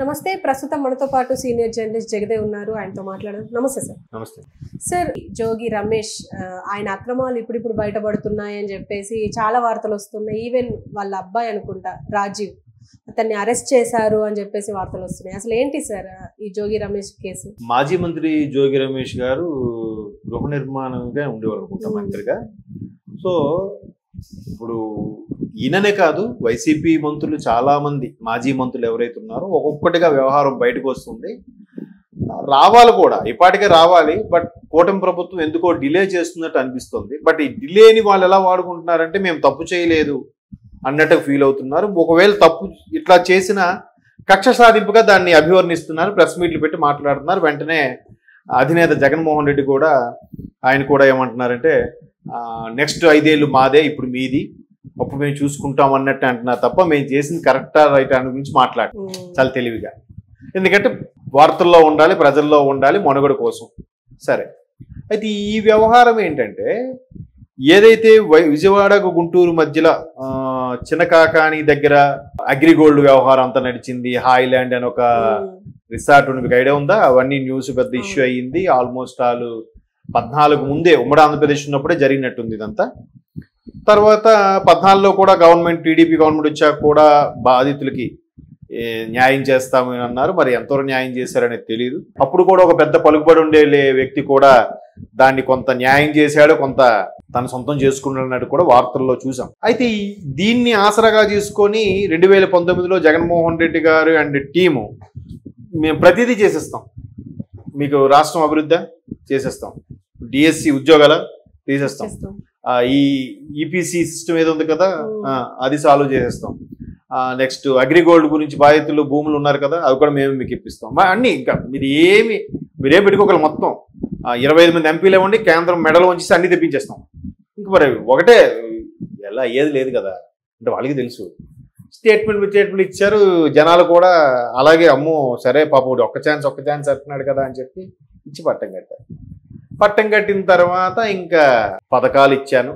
నమస్తే. ప్రస్తుతం మనతో పాటు సీనియర్ జర్నలిస్ట్ జగదేవ్ ఉన్నారు. ఆయనతో మాట్లాడదాం. నమస్తే సార్. నమస్తే సార్, జోగి రమేష్ ఆయన అక్రమాలు ఇప్పుడు బయటపడుతున్నాయని చెప్పేసి చాలా వార్తలు వస్తున్నాయి. ఈవెన్ వాళ్ళ అబ్బాయి అనుకుంటా రాజీవ్, అతన్ని అరెస్ట్ చేశారు అని చెప్పేసి వార్తలు వస్తున్నాయి. అసలు ఏంటి సార్ ఈ జోగి రమేష్ కేసు? మాజీ మంత్రి జోగి రమేష్ గారు గృహ నిర్మాణంగా ఉండేవారు అనుకుంటా మంత్రిగా. సో ఇప్పుడు ఈయననే కాదు, వైసీపీ మంత్రులు చాలా మంది మాజీ మంత్రులు ఎవరైతే ఉన్నారో ఒక్కొక్కటిగా వ్యవహారం బయటకు వస్తుంది. రావాలి కూడా, ఇప్పటికే రావాలి. బట్ కూటమి ప్రభుత్వం ఎందుకో డిలే చేస్తున్నట్టు అనిపిస్తుంది. బట్ ఈ డిలేని వాళ్ళు ఎలా వాడుకుంటున్నారంటే మేము తప్పు చేయలేదు అన్నట్టు ఫీల్ అవుతున్నారు. ఒకవేళ తప్పు ఇట్లా చేసిన కక్ష సాధింపుగా దాన్ని అభివర్ణిస్తున్నారు, ప్రెస్ మీట్లు పెట్టి మాట్లాడుతున్నారు. వెంటనే అధినేత జగన్మోహన్ రెడ్డి కూడా ఆయన కూడా ఏమంటున్నారంటే నెక్స్ట్ 5 ఏళ్ళు మాదే, ఇప్పుడు మీది, అప్పుడు మేము చూసుకుంటాం అన్నట్టు అంటున్నారు తప్ప మేము చేసింది కరెక్టా రైట్ అని గురించి మాట్లాడు చాలా తెలివిగా. ఎందుకంటే వార్తల్లో ఉండాలి, ప్రజల్లో ఉండాలి, మనుగడ కోసం. సరే, అయితే ఈ వ్యవహారం ఏంటంటే ఏదైతే విజయవాడ గుంటూరు మధ్యలో చిన్నకాకాని దగ్గర అగ్రిగోల్డ్ వ్యవహారం అంతా నడిచింది. హాయిలాండ్ అని ఒక రిసార్ట్ మీకు ఐడియా ఉందా? అవన్నీ న్యూస్ పెద్ద ఇష్యూ అయ్యింది. ఆల్మోస్ట్ ఆల్ 14 ముందే ఉమ్మడి ఆంధ్రప్రదేశ్ ఉన్నప్పుడే జరిగినట్టుంది ఇదంతా. తర్వాత 14లో కూడా గవర్నమెంట్, టీడీపీ గవర్నమెంట్ వచ్చాక కూడా బాధితులకి న్యాయం చేస్తామని అన్నారు. మరి ఎంతవరకు న్యాయం చేశారనేది తెలియదు. అప్పుడు కూడా ఒక పెద్ద పలుకుబడి ఉండే వ్యక్తి కూడా దాన్ని కొంత న్యాయం చేశాడు, కొంత తన సొంతం చేసుకున్నట్టు కూడా వార్తల్లో చూసాం. అయితే దీన్ని ఆసరాగా తీసుకొని 2019లో జగన్మోహన్ రెడ్డి గారు అండ్ టీము మేము ప్రతిదీ చేసేస్తాం, మీకు రాష్ట్రం అభివృద్ధి చేసేస్తాం, డిఎస్సి ఉద్యోగాల తీసేస్తాం, ఈ ఈపీసీ సిస్టమ్ ఏదో ఉంది కదా అది సాల్వ్ చేసేస్తాం, నెక్స్ట్ అగ్రిగోల్డ్ గురించి బాధితులు భూములు ఉన్నారు కదా అవి కూడా మేము మీకు ఇప్పిస్తాం, అన్నీ ఇంకా మీరేం పెట్టుకోగల మొత్తం 25 మంది ఎంపీలు ఇవ్వండి, కేంద్రం మెడలు వంచేసి అన్ని తెప్పించేస్తాం. ఇంక మరి ఒకటే ఎలా ఏది లేదు కదా అంటే వాళ్ళకి తెలుసు. స్టేట్మెంట్ ఇచ్చారు, జనాలు కూడా అలాగే అమ్మో సరే పాపం ఒక్క ఛాన్స్ అంటున్నాడు కదా అని చెప్పి ఇచ్చి పట్టం కట్టారు. పట్టం కట్టిన తర్వాత ఇంకా పథకాలు ఇచ్చాను,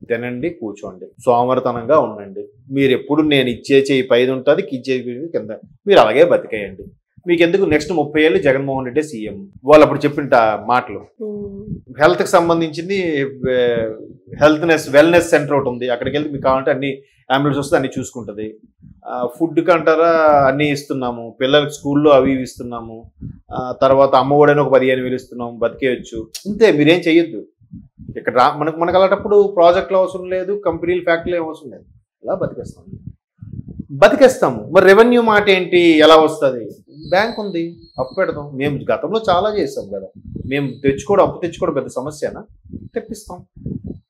తినండి, కూర్చోండి, సోమరితనంగా ఉండండి, మీరు ఎప్పుడు నేను ఇచ్చే చేయి పైది ఉంటుంది, ఇచ్చే కింద, మీరు అలాగే బతికేయండి, మీకు ఎందుకు నెక్స్ట్ 30 ఏళ్ళు జగన్మోహన్ రెడ్డి సీఎం. వాళ్ళు అప్పుడు చెప్పిన మాటలు. హెల్త్కి సంబంధించింది వెల్నెస్ సెంటర్ ఒకటి ఉంది, అక్కడికి వెళ్తే మీకు కావాలంటే అన్ని అంబులెన్స్ వస్తే అన్ని చూసుకుంటుంది. ఫుడ్కి అంటారా అన్నీ ఇస్తున్నాము, పిల్లలకి స్కూల్లో అవి ఇస్తున్నాము, తర్వాత అమ్మఒడని ఒక 15,000 ఇస్తున్నాము, బతికేయచ్చు. అంతే, మీరేం చెయ్యొద్దు. ఇక్కడ మనకు అలాంటప్పుడు ప్రాజెక్టులు అవసరం లేదు, కంపెనీలు ఫ్యాక్టరీలు అవసరం లేదు, ఇలా బతికేస్తాము. మరి రెవెన్యూ మాట ఏంటి, ఎలా వస్తుంది? బ్యాంక్ ఉంది, అప్పు పెడతాం. మేము గతంలో చాలా చేస్తాం కదా, మేము అప్పు తెచ్చుకోవడం పెద్ద సమస్యనా? తెప్పిస్తాం.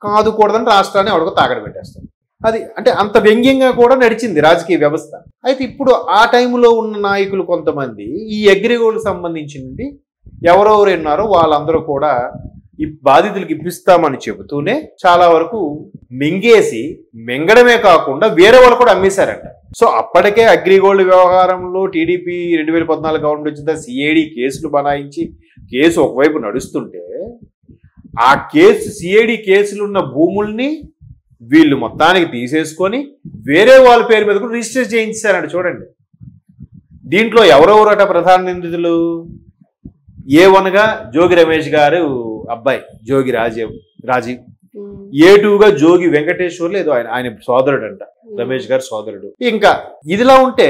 కాదు కూడదని రాష్ట్రాన్ని ఎవరికో తాకడ పెట్టేస్తాం. అది అంటే అంత వ్యంగ్యంగా కూడా నడిచింది రాజకీయ వ్యవస్థ. అయితే ఇప్పుడు ఆ టైంలో ఉన్న నాయకులు కొంతమంది ఈ అగ్రిగోల్డ్ సంబంధించింది ఎవరెవరు ఉన్నారో వాళ్ళందరూ కూడా ఈ బాధితులకు ఇప్పిస్తామని చెబుతూనే చాలా వరకు మింగడమే కాకుండా వేరే వాళ్ళు కూడా అమ్మేశారంట. సో అప్పటికే అగ్రిగోల్డ్ వ్యవహారంలో టీడీపీ 2014 గవర్నమెంట్ వచ్చిన సిఐడి కేసులు బనాయించి కేసు ఒకవైపు నడుస్తుంటే ఆ సిఐడి కేసులున్న భూముల్ని వీళ్ళు మొత్తానికి తీసేసుకొని వేరే వాళ్ళ పేరు మీద కూడా రిజిస్టర్ చేయించారంట. చూడండి, దీంట్లో ఎవరెవరట ప్రధాన నిందితులు? A1గా జోగి రమేష్ గారు అబ్బాయి జోగి రాజీవ్, A2గా జోగి వెంకటేశ్వర్లు ఏదో ఆయన సోదరుడు అంట, రమేష్ గారు సోదరుడు. ఇంకా ఇదిలా ఉంటే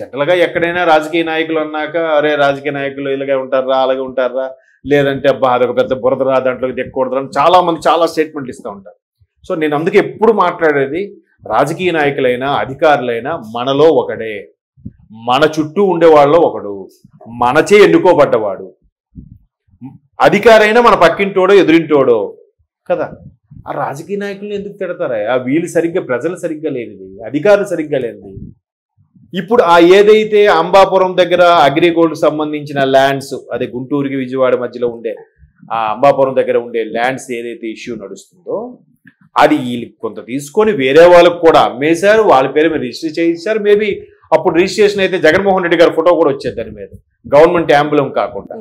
జనరల్ గా ఎక్కడైనా రాజకీయ నాయకులు అన్నాక అరే రాజకీయ నాయకులు ఇలాగే ఉంటారా అలాగే ఉంటారా, లేదంటే అబ్బా అదొక పెద్ద బురదరా దాంట్లోకి దిక్కకూడదు అని చాలా మంది చాలా స్టేట్మెంట్లు ఇస్తూ ఉంటారు. సో నేను అందుకే ఎప్పుడు మాట్లాడేది, రాజకీయ నాయకులైనా అధికారులైనా మనలో ఒకడే, మన చుట్టూ ఉండేవాళ్ళలో ఒకడు, మనచే ఎన్నుకోబడ్డవాడు. అధికారైనా మన పక్కింటోడో ఎదురింటోడో కదా. ఆ రాజకీయ నాయకులను ఎందుకు తిడతారా? ఆ వీళ్ళు సరిగ్గా, ప్రజలు సరిగ్గా లేనిది, అధికారులు సరిగ్గా లేనిది. ఇప్పుడు ఏదైతే అంబాపురం దగ్గర అగ్రిగోల్డ్ సంబంధించిన ల్యాండ్స్, అదే గుంటూరుకి విజయవాడ మధ్యలో ఉండే ఆ అంబాపురం దగ్గర ఉండే ల్యాండ్స్ ఏదైతే ఇష్యూ నడుస్తుందో అది వీళ్ళు కొంత తీసుకొని వేరే వాళ్ళకు కూడా అమ్మేశారు, వాళ్ళ పేరు మీద రిజిస్టర్ చేయించారు. మేబీ అప్పుడు రిజిస్ట్రేషన్ అయితే జగన్మోహన్ రెడ్డి గారి ఫోటో కూడా వచ్చేది దాని మీద, గవర్నమెంట్ యాంబులం కాకుండా.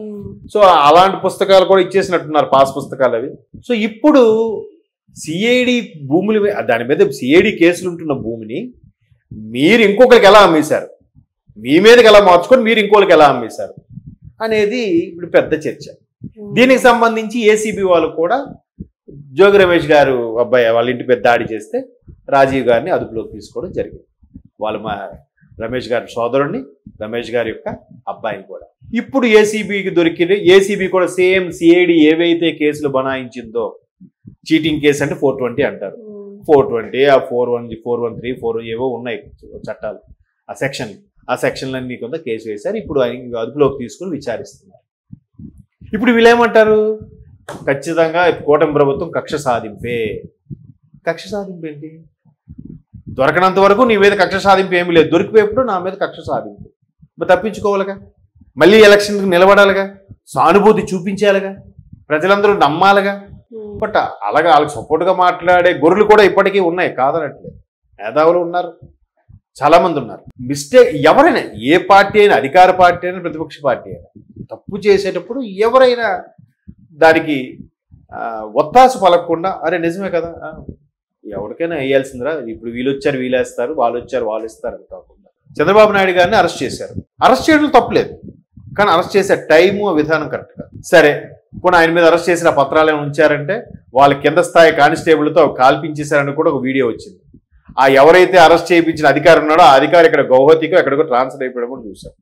సో అలాంటి పుస్తకాలు కూడా ఇచ్చేసినట్టున్నారు, పాస్ పుస్తకాలు అవి. సో ఇప్పుడు సిఐడి భూములు, దాని మీద సిఐడి కేసులు ఉంటున్న భూమిని మీరు ఇంకొకరికి ఎలా అమ్మేశారు? మీ మీదకి ఎలా మార్చుకొని మీరు ఇంకోళ్ళకి ఎలా అమ్మేశారు అనేది ఇప్పుడు పెద్ద చర్చ. దీనికి సంబంధించి ఏసీబీ వాళ్ళు కూడా జోగి రమేష్ గారు అబ్బాయి వాళ్ళ ఇంటి పెద్ద దాడి చేస్తే రాజీవ్ గారిని అదుపులోకి తీసుకోవడం జరిగింది. వాళ్ళు మా రమేష్ గారి సోదరుడిని, రమేష్ గారి యొక్క అబ్బాయిని కూడా. ఇప్పుడు ఏసీబీకి దొరికింది. ఏసీబీ కూడా సేమ్ సిఐడి ఏవైతే కేసులు బనాయించిందో, చీటింగ్ కేసు అంటే 420 అంటారు, 420 ఆ 413 4 ఏవో ఉన్నాయి చట్టాలు, ఆ సెక్షన్లన్నీ కొంత కేసు వేశారు. ఇప్పుడు అదుపులోకి తీసుకుని విచారిస్తున్నారు. ఇప్పుడు వీళ్ళేమంటారు, ఖచ్చితంగా కూటమి ప్రభుత్వం కక్ష సాధింపే. కక్ష సాధింపు ఏంటి? దొరకనంత వరకు నీ మీద కక్ష సాధింపు ఏమీ లేదు, దొరికిపోయేప్పుడు నా మీద కక్ష సాధింపు. మరి తప్పించుకోవాలిగా, మళ్ళీ ఎలక్షన్కి నిలబడాలిగా, సానుభూతి చూపించాలిగా, ప్రజలందరూ నమ్మాలిగా. బట్ అలాగా వాళ్ళకి సపోర్ట్గా మాట్లాడే గొర్రెలు కూడా ఇప్పటికీ ఉన్నాయి, కాదనట్లేదు. మేధావులు ఉన్నారు, చాలా మంది ఉన్నారు. మిస్టేక్ ఎవరైనా, ఏ పార్టీ అయినా, అధికార పార్టీ అయినా ప్రతిపక్ష పార్టీ అయినా, తప్పు చేసేటప్పుడు ఎవరైనా దానికి ఒత్తాసు పలకకుండా అరే నిజమే కదా, ఎవరికైనా వేయాల్సిందిరా, ఇప్పుడు వీళ్ళు వచ్చారు వీళ్ళేస్తారు, వాళ్ళు వచ్చారు వాళ్ళు ఇస్తారు అని కాకుండా. చంద్రబాబు నాయుడు గారిని అరెస్ట్ చేశారు. అరెస్ట్ చేయడం తప్పులేదు, కానీ అరెస్ట్ చేసే టైము విధానం కరెక్ట్ కాదు. సరే, కొన్ని ఆయన మీద అరెస్ట్ చేసిన పత్రాలు ఏమైనా ఉంచారంటే వాళ్ళ కింద స్థాయి కానిస్టేబుల్తో కాల్పించేశారని కూడా ఒక వీడియో వచ్చింది. ఆ ఎవరైతే అరెస్ట్ చేయించిన అధికారి ఉన్నాడో ఆ అధికారి ఇక్కడ గౌహతికో ఎక్కడికో ట్రాన్స్ఫర్ అయిపోవడం కూడా చూశారు.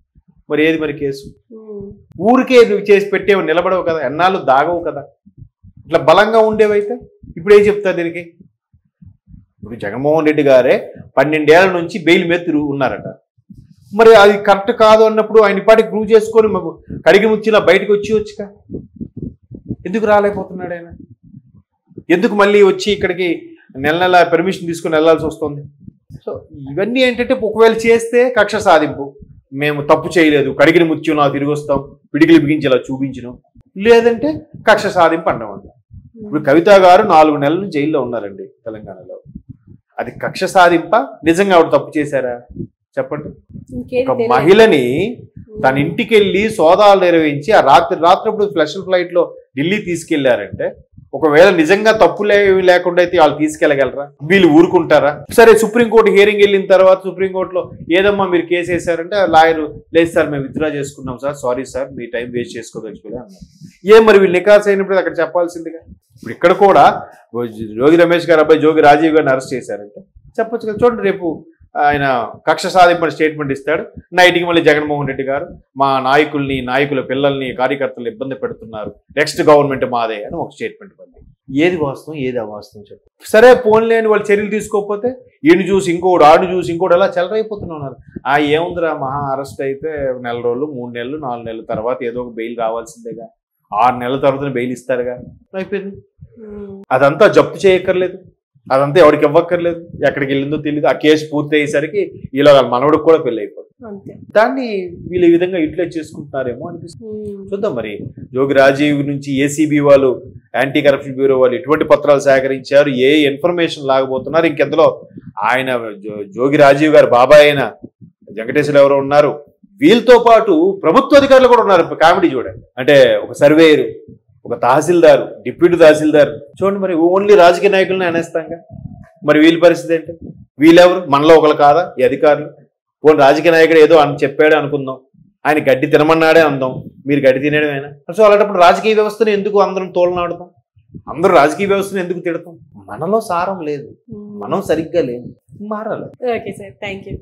మరి ఏది మరి కేసు? ఊరికే నువ్వు చేసి పెట్టేవి నిలబడవు కదా, ఎన్నాళ్ళు దాగవు కదా. ఇట్లా బలంగా ఉండేవైతే ఇప్పుడు ఏం చెప్తారు దీనికి? ఇప్పుడు జగన్మోహన్ రెడ్డి గారే 12 ఏళ్ల నుంచి బెయిల్ మీద ఉన్నారట. మరి అది కరెక్ట్ కాదు అన్నప్పుడు ఆయన పాటికి ప్రూవ్ చేసుకొని కడిగి ముచ్చిలా బయటకు వచ్చుగా, ఎందుకు రాలేకపోతున్నాడు ఆయన? ఎందుకు మళ్ళీ వచ్చి ఇక్కడికి నెల పర్మిషన్ తీసుకుని వెళ్లాల్సి వస్తుంది? సో ఇవన్నీ ఏంటంటే ఒకవేళ చేస్తే కక్ష సాధింపు, మేము తప్పు చేయలేదు, కడిగిన ముత్యం నా తిరిగి వస్తాం, పిడికిలు బిగించేలా చూపించను, లేదంటే కక్ష సాధింపు అంటామంట. ఇప్పుడు కవిత గారు 4 నెలలు జైల్లో ఉన్నారండి తెలంగాణలో. అది కక్ష సాధింప, నిజంగా ఆవిడ తప్పు చేశారా చెప్పండి? ఒక మహిళని తన ఇంటికి వెళ్ళి సోదాలు నిర్వహించి ఆ రాత్రప్పుడు స్పెషల్ ఫ్లైట్ లో ఢిల్లీ తీసుకెళ్లారంటే, ఒకవేళ నిజంగా తప్పు లేకుండా అయితే వాళ్ళు తీసుకెళ్లగలరా? వీళ్ళు ఊరుకుంటారా? సరే, సుప్రీంకోర్టు హియరింగ్ వెళ్ళిన తర్వాత సుప్రీంకోర్టులో ఏదమ్మా మీరు కేసు వేశారంటే లాయర్ లేదు సార్ మేము విత్డ్రా చేసుకున్నాం సార్, సారీ సార్ మీ టైం వేస్ట్ చేసుకోదలుచుకోలే అన్నారు. మరి వీళ్ళు నికాస్ అయినప్పుడు అక్కడ చెప్పాల్సిందిగా. ఇప్పుడు ఇక్కడ కూడా జోగి రమేష్ గారు అబ్బాయి జోగి రాజీవ్ గారిని అరెస్ట్ చేశారంటే చెప్పొచ్చు కదా, చూడండి రేపు ఆయన కక్ష సాధింపని స్టేట్మెంట్ ఇస్తాడు, నైట్కి మళ్ళీ జగన్మోహన్ రెడ్డి గారు మా నాయకుల పిల్లల్ని కార్యకర్తలు ఇబ్బంది పెడుతున్నారు, నెక్స్ట్ గవర్నమెంట్ మాదే అని ఒక స్టేట్మెంట్ పండి. ఏది వాస్తవం ఏది అవాస్తవం చెప్పు. సరే పోన్లేని వాళ్ళు చర్యలు తీసుకోకపోతే ఈయన చూసి ఇంకోటి, ఆడు చూసి ఇంకోటి, అలా చెలరైపోతున్నారు. ఏముందిరా మహా అరెస్ట్ అయితే 1 నెల రోజులు 3 నెలలు 4 నెలల తర్వాత ఏదో ఒక బెయిల్ రావాల్సిందేగా, 6 నెలల తర్వాత బెయిల్ ఇస్తారుగా, అయిపోయింది. అదంతా జప్తు చేయక్కర్లేదు, అదంతా ఎవరికి ఇవ్వక్కర్లేదు, ఎక్కడికి వెళ్ళిందో తెలియదు. ఆ కేసు పూర్తి అయ్యేసరికి ఇలా మనవడికి కూడా పెళ్లి అయిపోతుంది. దాన్ని వీళ్ళు ఈ విధంగా యూటిలైజ్ చేసుకుంటున్నారేమో అనిపిస్తుంది. చూద్దాం మరి జోగి రాజీవ్ నుంచి ఏసీబీ వాళ్ళు, యాంటీ కరప్షన్ బ్యూరో వాళ్ళు ఎటువంటి పత్రాలు సేకరించారు, ఏ ఇన్ఫర్మేషన్ లాగబోతున్నారు, ఇంకెందులో ఆయన జోగి రాజీవ్ గారు బాబాయ్ అయిన వెంకటేశ్వర ఎవరో ఉన్నారు, వీళ్ళతో పాటు ప్రభుత్వ అధికారులు కూడా ఉన్నారు. కామెడీ చూడండి, అంటే ఒక సర్వేయరు, ఒక తహసీల్దారు, డిప్యూటీ తహసీల్దార్, చూడండి మరి ఓన్లీ రాజకీయ నాయకులను అనేస్తాంగా. మరి వీళ్ళ పరిస్థితి ఏంటి? వీళ్ళెవరు? మనలో ఒకరు కాదా ఈ అధికారులు? పోనీ రాజకీయ నాయకుడు ఏదో అని చెప్పాడే అనుకుందాం, ఆయన గడ్డి తినమన్నాడే అందాం, మీరు గడ్డి తినేయడమేనా? సో అలాంటప్పుడు రాజకీయ వ్యవస్థను ఎందుకు అందరం తోలనాడుతాం? అందరూ రాజకీయ వ్యవస్థను ఎందుకు తిడతాం? మనలో సారం లేదు, మనం సరిగ్గా లేదు, మారాలి. Okay sir, thank you.